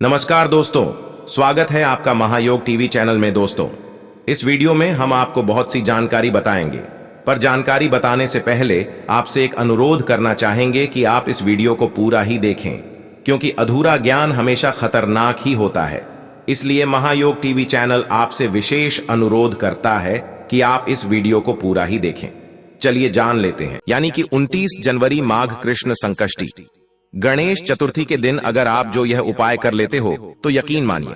नमस्कार दोस्तों, स्वागत है आपका महायोग टीवी चैनल में। दोस्तों, इस वीडियो में हम आपको बहुत सी जानकारी बताएंगे, पर जानकारी बताने से पहले आपसे एक अनुरोध करना चाहेंगे कि आप इस वीडियो को पूरा ही देखें, क्योंकि अधूरा ज्ञान हमेशा खतरनाक ही होता है। इसलिए महायोग टीवी चैनल आपसे विशेष अनुरोध करता है कि आप इस वीडियो को पूरा ही देखें। चलिए जान लेते हैं। यानी कि 29 जनवरी माघ कृष्ण संकष्टी गणेश चतुर्थी के दिन अगर आप जो यह उपाय कर लेते हो तो यकीन मानिए,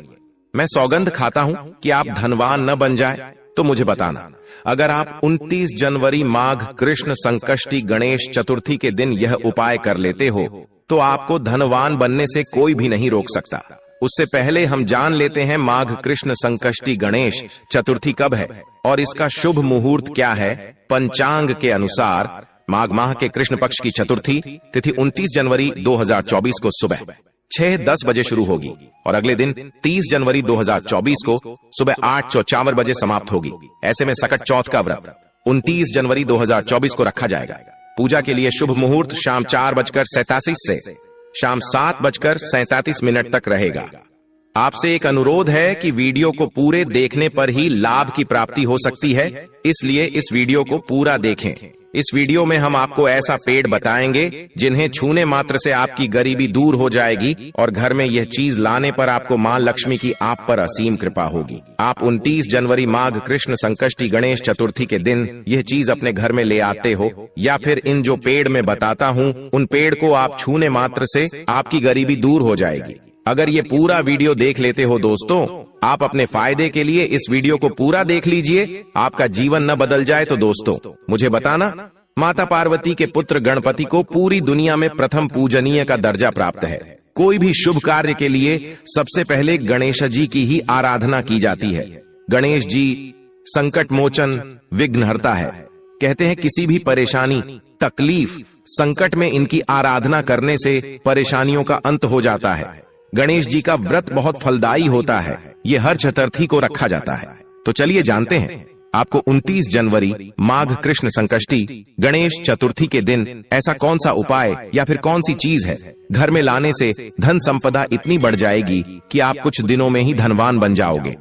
मैं सौगंध खाता हूं कि आप धनवान न बन जाए। तो मुझे बताना, अगर आप 29 जनवरी माघ कृष्ण संकष्टी गणेश चतुर्थी के दिन यह उपाय कर लेते हो तो आपको धनवान बनने से कोई भी नहीं रोक सकता। उससे पहले हम जान लेते हैं माघ कृष्ण संकष्टी गणेश चतुर्थी कब है और इसका शुभ मुहूर्त क्या है। पंचांग के अनुसार माघ माह के कृष्ण पक्ष की चतुर्थी तिथि 29 जनवरी 2024 को सुबह 6:10 बजे शुरू होगी और अगले दिन 30 जनवरी 2024 को सुबह 8:54 बजे समाप्त होगी। ऐसे में सकट चौथ का व्रत 29 जनवरी 2024 को रखा जाएगा। पूजा के लिए शुभ मुहूर्त शाम 4:87 से शाम 7:37 तक रहेगा। आपसे एक अनुरोध है कि वीडियो को पूरे देखने पर ही लाभ की प्राप्ति हो सकती है, इसलिए इस वीडियो को पूरा देखें। इस वीडियो में हम आपको ऐसा पेड़ बताएंगे जिन्हें छूने मात्र से आपकी गरीबी दूर हो जाएगी और घर में यह चीज लाने पर आपको मां लक्ष्मी की आप पर असीम कृपा होगी। आप 29 जनवरी माघ कृष्ण संकष्टी गणेश चतुर्थी के दिन यह चीज अपने घर में ले आते हो या फिर इन जो पेड़ में बताता हूं उन पेड़ को आप छूने मात्र से आपकी गरीबी दूर हो जाएगी। अगर ये पूरा वीडियो देख लेते हो दोस्तों, आप अपने फायदे के लिए इस वीडियो को पूरा देख लीजिए। आपका जीवन न बदल जाए तो दोस्तों मुझे बताना, माता पार्वती के पुत्र गणपति को पूरी दुनिया में प्रथम पूजनीय का दर्जा प्राप्त है। कोई भी शुभ कार्य के लिए सबसे पहले गणेश जी की ही आराधना की जाती है। गणेश जी संकट मोचन विघ्नहर्ता है। कहते हैं किसी भी परेशानी, तकलीफ, संकट में इनकी आराधना करने से परेशानियों का अंत हो जाता है। गणेश जी का व्रत बहुत फलदायी होता है। ये हर चतुर्थी को रखा जाता है। तो चलिए जानते हैं, आपको 29 जनवरी माघ कृष्ण संकष्टी गणेश चतुर्थी के दिन ऐसा कौन सा उपाय या फिर कौन सी चीज है घर में लाने से धन संपदा इतनी बढ़ जाएगी कि आप कुछ दिनों में ही धनवान बन जाओगे।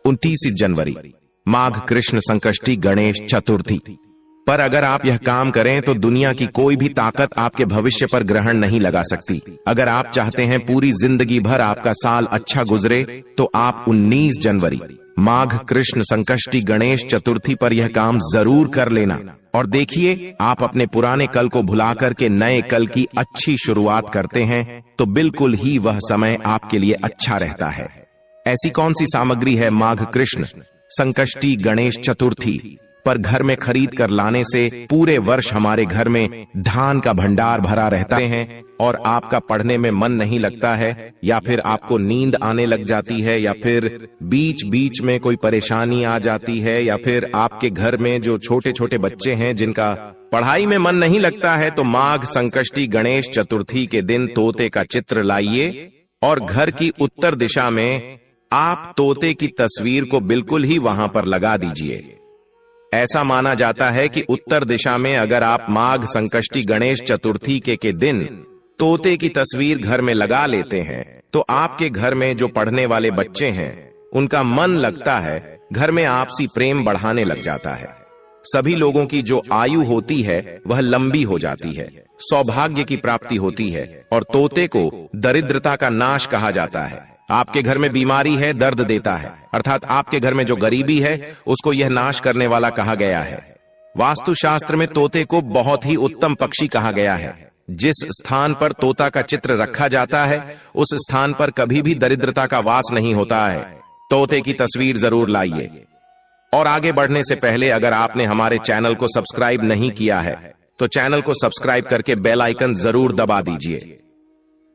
29 जनवरी माघ कृष्ण संकष्टी गणेश चतुर्थी पर अगर आप यह काम करें तो दुनिया की कोई भी ताकत आपके भविष्य पर ग्रहण नहीं लगा सकती। अगर आप चाहते हैं पूरी जिंदगी भर आपका साल अच्छा गुजरे तो आप 19 जनवरी माघ कृष्ण संकष्टी गणेश चतुर्थी पर यह काम जरूर कर लेना और देखिए, आप अपने पुराने कल को भुलाकर के नए कल की अच्छी शुरुआत करते हैं तो बिल्कुल ही वह समय आपके लिए अच्छा रहता है। ऐसी कौन सी सामग्री है माघ कृष्ण संकष्टी गणेश चतुर्थी पर घर में खरीद कर लाने से पूरे वर्ष हमारे घर में धान का भंडार भरा रहता है और आपका पढ़ने में मन नहीं लगता है या फिर आपको नींद आने लग जाती है या फिर बीच बीच में कोई परेशानी आ जाती है या फिर आपके घर में जो छोटे छोटे बच्चे हैं जिनका पढ़ाई में मन नहीं लगता है, तो माघ संकष्टी गणेश चतुर्थी के दिन तोते का चित्र लाइए और घर की उत्तर दिशा में आप तोते की तस्वीर को बिल्कुल ही वहां पर लगा दीजिए। ऐसा माना जाता है कि उत्तर दिशा में अगर आप माघ संकष्टी गणेश चतुर्थी के दिन तोते की तस्वीर घर में लगा लेते हैं तो आपके घर में जो पढ़ने वाले बच्चे हैं उनका मन लगता है, घर में आपसी प्रेम बढ़ाने लग जाता है। सभी लोगों की जो आयु होती है वह लंबी हो जाती है, सौभाग्य की प्राप्ति होती है और तोते को दरिद्रता का नाश कहा जाता है। आपके घर में बीमारी है, दर्द देता है, अर्थात आपके घर में जो गरीबी है उसको यह नाश करने वाला कहा गया है। वास्तुशास्त्र में तोते को बहुत ही उत्तम पक्षी कहा गया है। जिस स्थान पर तोता का चित्र रखा जाता है उस स्थान पर कभी भी दरिद्रता का वास नहीं होता है। तोते की तस्वीर जरूर लाइए। और आगे बढ़ने से पहले अगर आपने हमारे चैनल को सब्सक्राइब नहीं किया है तो चैनल को सब्सक्राइब करके बेल आइकन जरूर दबा दीजिए।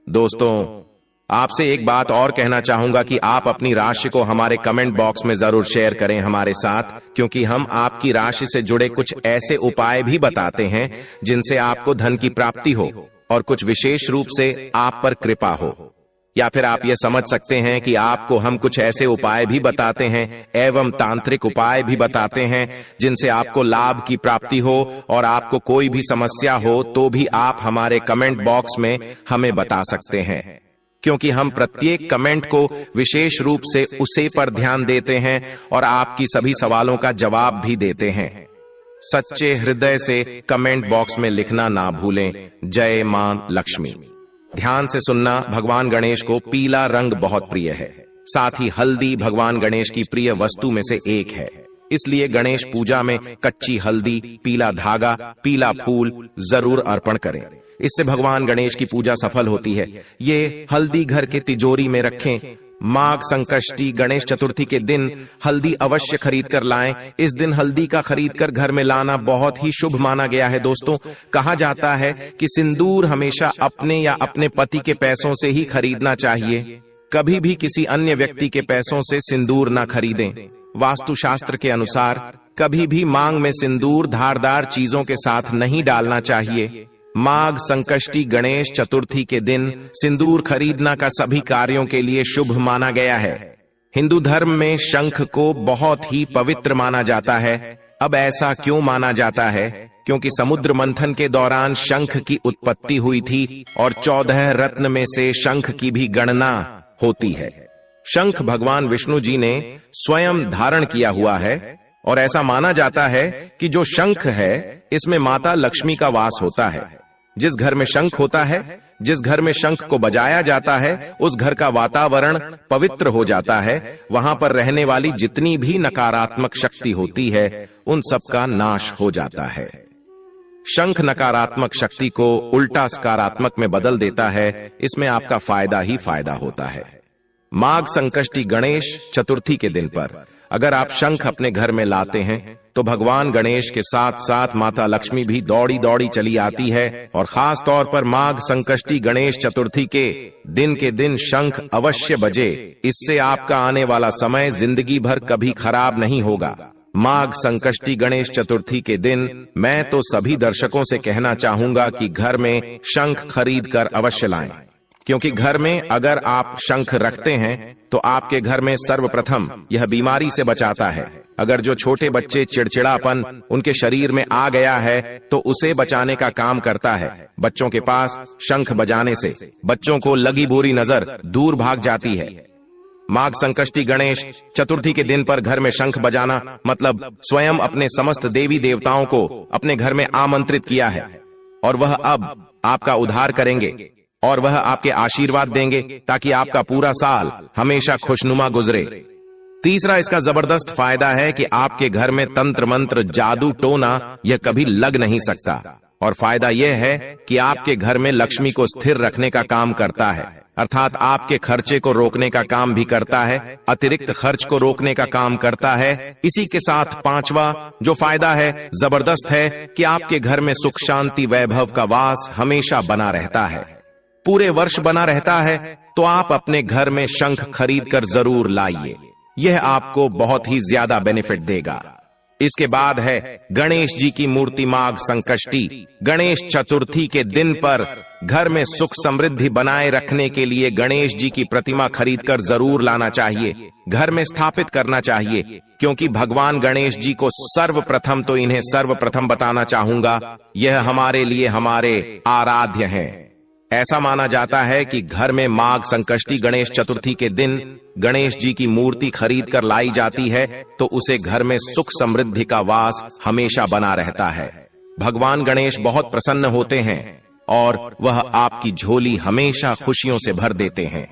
दोस्तों, आपसे एक बात और कहना चाहूंगा कि आप अपनी राशि को हमारे कमेंट बॉक्स में जरूर शेयर करें हमारे साथ, क्योंकि हम आपकी राशि से जुड़े कुछ ऐसे उपाय भी बताते हैं जिनसे आपको धन की प्राप्ति हो और कुछ विशेष रूप से आप पर कृपा हो। या फिर आप ये समझ सकते हैं कि आपको हम कुछ ऐसे उपाय भी बताते हैं एवं तांत्रिक उपाय भी बताते हैं जिनसे आपको लाभ की प्राप्ति हो और आपको कोई भी समस्या हो तो भी आप हमारे कमेंट बॉक्स में हमें बता सकते हैं। क्योंकि हम प्रत्येक कमेंट को विशेष रूप से उसे पर ध्यान देते हैं और आपकी सभी सवालों का जवाब भी देते हैं। सच्चे हृदय से कमेंट बॉक्स में लिखना ना भूलें, जय मां लक्ष्मी। ध्यान से सुनना, भगवान गणेश को पीला रंग बहुत प्रिय है। साथ ही हल्दी भगवान गणेश की प्रिय वस्तु में से एक है। इसलिए गणेश पूजा में कच्ची हल्दी, पीला धागा, पीला फूल जरूर अर्पण करें। इससे भगवान गणेश की पूजा सफल होती है। ये हल्दी घर के तिजोरी में रखें। माघ संकष्टी गणेश चतुर्थी के दिन हल्दी अवश्य खरीद कर लाएं। इस दिन हल्दी का खरीद कर घर में लाना बहुत ही शुभ माना गया है। दोस्तों, कहा जाता है कि सिंदूर हमेशा अपने या अपने पति के पैसों से ही खरीदना चाहिए। कभी भी किसी अन्य व्यक्ति के पैसों से सिंदूर ना खरीदें। वास्तुशास्त्र के अनुसार कभी भी मांग में सिंदूर धारदार चीजों के साथ नहीं डालना चाहिए। माघ संकष्टी गणेश चतुर्थी के दिन सिंदूर खरीदना का सभी कार्यों के लिए शुभ माना गया है। हिंदू धर्म में शंख को बहुत ही पवित्र माना जाता है। अब ऐसा क्यों माना जाता है? क्योंकि समुद्र मंथन के दौरान शंख की उत्पत्ति हुई थी और 14 रत्न में से शंख की भी गणना होती है। शंख भगवान विष्णु जी ने स्वयं धारण किया हुआ है और ऐसा माना जाता है कि जो शंख है इसमें माता लक्ष्मी का वास होता है। जिस घर में शंख होता है, जिस घर में शंख को बजाया जाता है, उस घर का वातावरण पवित्र हो जाता है। वहां पर रहने वाली जितनी भी नकारात्मक शक्ति होती है उन सब का नाश हो जाता है। शंख नकारात्मक शक्ति को उल्टा सकारात्मक में बदल देता है। इसमें आपका फायदा ही फायदा होता है। माघ संकष्टी गणेश चतुर्थी के दिन पर अगर आप शंख अपने घर में लाते हैं तो भगवान गणेश के साथ साथ माता लक्ष्मी भी दौड़ी दौड़ी चली आती है। और खास तौर पर माघ संकष्टी गणेश चतुर्थी के दिन शंख अवश्य बजे। इससे आपका आने वाला समय जिंदगी भर कभी खराब नहीं होगा। माघ संकष्टी गणेश चतुर्थी के दिन मैं तो सभी दर्शकों से कहना चाहूंगा कि घर में शंख खरीद कर अवश्य लाएं, क्योंकि घर में अगर आप शंख रखते हैं तो आपके घर में सर्वप्रथम यह बीमारी से बचाता है। अगर जो छोटे बच्चे चिड़चिड़ापन उनके शरीर में आ गया है तो उसे बचाने का काम करता है। बच्चों के पास शंख बजाने से बच्चों को लगी बुरी नजर दूर भाग जाती है। माघ संकष्टी गणेश चतुर्थी के दिन पर घर में शंख बजाना मतलब स्वयं अपने समस्त देवी देवताओं को अपने घर में आमंत्रित किया है और वह अब आपका उद्धार करेंगे और वह आपके आशीर्वाद देंगे ताकि आपका पूरा साल हमेशा खुशनुमा गुजरे। तीसरा इसका जबरदस्त फायदा है कि आपके घर में तंत्र मंत्र जादू टोना यह कभी लग नहीं सकता। और फायदा यह है कि आपके घर में लक्ष्मी को स्थिर रखने का काम करता है, अर्थात आपके खर्चे को रोकने का काम भी करता है, अतिरिक्त खर्च को रोकने का काम करता है। इसी के साथ पांचवा जो फायदा है जबरदस्त है कि आपके घर में सुख शांति वैभव का वास हमेशा बना रहता है, पूरे वर्ष बना रहता है। तो आप अपने घर में शंख खरीद कर जरूर लाइए, यह आपको बहुत ही ज्यादा बेनिफिट देगा। इसके बाद है गणेश जी की मूर्ति माघ संकष्टी गणेश चतुर्थी के दिन पर घर में सुख समृद्धि बनाए रखने के लिए गणेश जी की प्रतिमा खरीदकर जरूर लाना चाहिए, घर में स्थापित करना चाहिए। क्योंकि भगवान गणेश जी को सर्वप्रथम तो इन्हें सर्वप्रथम बताना चाहूंगा, यह हमारे लिए हमारे आराध्य हैं। ऐसा माना जाता है कि घर में माघ संकष्टी गणेश चतुर्थी के दिन गणेश जी की मूर्ति खरीद कर लाई जाती है तो उसे घर में सुख समृद्धि का वास हमेशा बना रहता है। भगवान गणेश बहुत प्रसन्न होते हैं और वह आपकी झोली हमेशा खुशियों से भर देते हैं।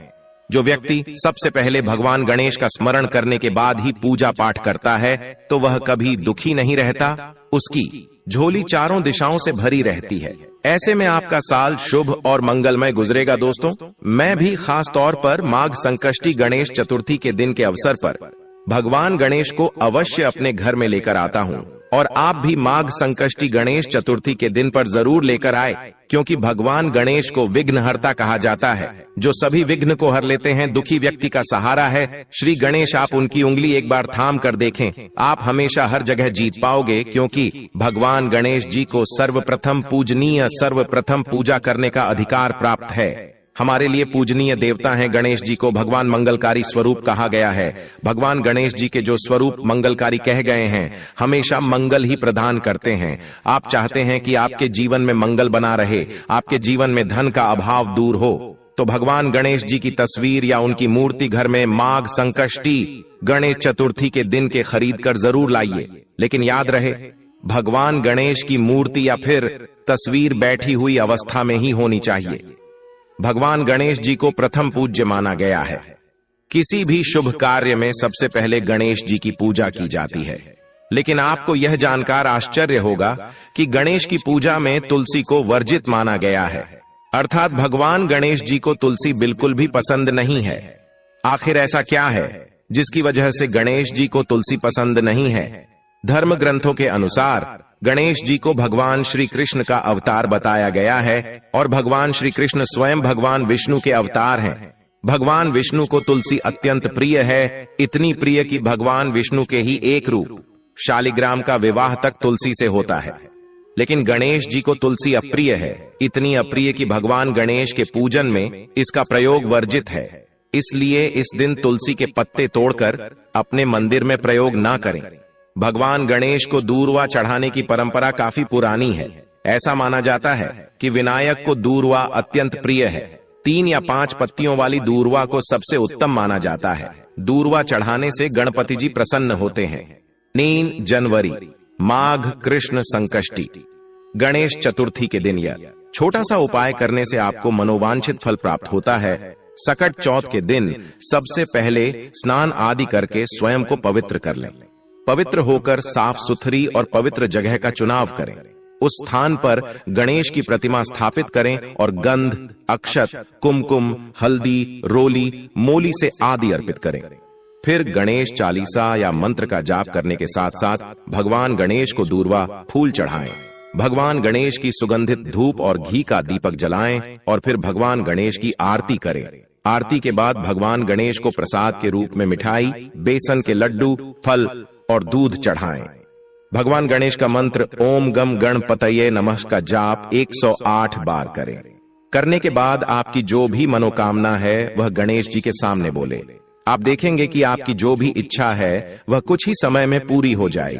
जो व्यक्ति सबसे पहले भगवान गणेश का स्मरण करने के बाद ही पूजा पाठ करता है तो वह कभी दुखी नहीं रहता, उसकी झोली चारों दिशाओं से भरी रहती है। ऐसे में आपका साल शुभ और मंगलमय गुजरेगा। दोस्तों, मैं भी खास तौर पर माघ संकष्टी गणेश चतुर्थी के दिन के अवसर पर भगवान गणेश को अवश्य अपने घर में लेकर आता हूँ और आप भी माघ संकष्टी गणेश चतुर्थी के दिन पर जरूर लेकर आए, क्योंकि भगवान गणेश को विघ्नहर्ता कहा जाता है, जो सभी विघ्न को हर लेते हैं, दुखी व्यक्ति का सहारा है। श्री गणेश, आप उनकी उंगली एक बार थाम कर देखें, आप हमेशा हर जगह जीत पाओगे, क्योंकि भगवान गणेश जी को सर्वप्रथम पूजनीय सर्वप्रथम पूजा करने का अधिकार प्राप्त है। हमारे लिए पूजनीय देवता हैं गणेश जी को भगवान मंगलकारी स्वरूप कहा गया है। भगवान गणेश जी के जो स्वरूप मंगलकारी कह गए हैं हमेशा मंगल ही प्रदान करते हैं। आप चाहते हैं कि आपके जीवन में मंगल बना रहे, आपके जीवन में धन का अभाव दूर हो, तो भगवान गणेश जी की तस्वीर या उनकी मूर्ति घर में माघ संकष्टी गणेश चतुर्थी के दिन के खरीद कर जरूर लाइए। लेकिन याद रहे, भगवान गणेश की मूर्ति या फिर तस्वीर बैठी हुई अवस्था में ही होनी चाहिए। भगवान गणेश जी को प्रथम पूज्य माना गया है। किसी भी शुभ कार्य में सबसे पहले गणेश जी की पूजा की जाती है। लेकिन आपको यह जानकर आश्चर्य होगा कि गणेश की पूजा में तुलसी को वर्जित माना गया है, अर्थात भगवान गणेश जी को तुलसी बिल्कुल भी पसंद नहीं है। आखिर ऐसा क्या है जिसकी वजह से गणेश जी को तुलसी पसंद नहीं है? धर्म ग्रंथों के अनुसार गणेश जी को भगवान श्री कृष्ण का अवतार बताया गया है और भगवान श्री कृष्ण स्वयं भगवान विष्णु के अवतार हैं। भगवान विष्णु को तुलसी अत्यंत प्रिय है, इतनी प्रिय कि भगवान विष्णु के ही एक रूप शालिग्राम का विवाह तक तुलसी से होता है। लेकिन गणेश जी को तुलसी अप्रिय है, इतनी अप्रिय कि भगवान गणेश के पूजन में इसका प्रयोग वर्जित है। इसलिए इस दिन तुलसी के पत्ते तोड़कर अपने मंदिर में प्रयोग ना करें। भगवान गणेश को दूर्वा चढ़ाने की परंपरा काफी पुरानी है। ऐसा माना जाता है कि विनायक को दूर्वा अत्यंत प्रिय है। 3 या 5 पत्तियों वाली दूर्वा को सबसे उत्तम माना जाता है। दूर्वा चढ़ाने से गणपति जी प्रसन्न होते हैं। 3 जनवरी माघ कृष्ण संकष्टी गणेश चतुर्थी के दिन यह छोटा सा उपाय करने से आपको मनोवांछित फल प्राप्त होता है। सकट चौथ के दिन सबसे पहले स्नान आदि करके स्वयं को पवित्र कर लें। पवित्र होकर साफ सुथरी और पवित्र जगह का चुनाव करें। उस स्थान पर गणेश की प्रतिमा स्थापित करें और गंध, अक्षत, कुमकुम, हल्दी, रोली, मोली से आदि अर्पित करें। फिर गणेश चालीसा या मंत्र का जाप करने के साथ साथ भगवान गणेश को दूर्वा फूल चढ़ाएं। भगवान गणेश की सुगंधित धूप और घी का दीपक जलाएं और फिर भगवान गणेश की आरती करें। आरती के बाद भगवान गणेश को प्रसाद के रूप में मिठाई, बेसन के लड्डू, फल और दूध चढ़ाएं। भगवान गणेश का मंत्र ओम गम गणपतये नमः का जाप 108 बार करें। करने के बाद आपकी जो भी मनोकामना है वह गणेश जी के सामने बोले। आप देखेंगे कि आपकी जो भी इच्छा है वह कुछ ही समय में पूरी हो जाएगी।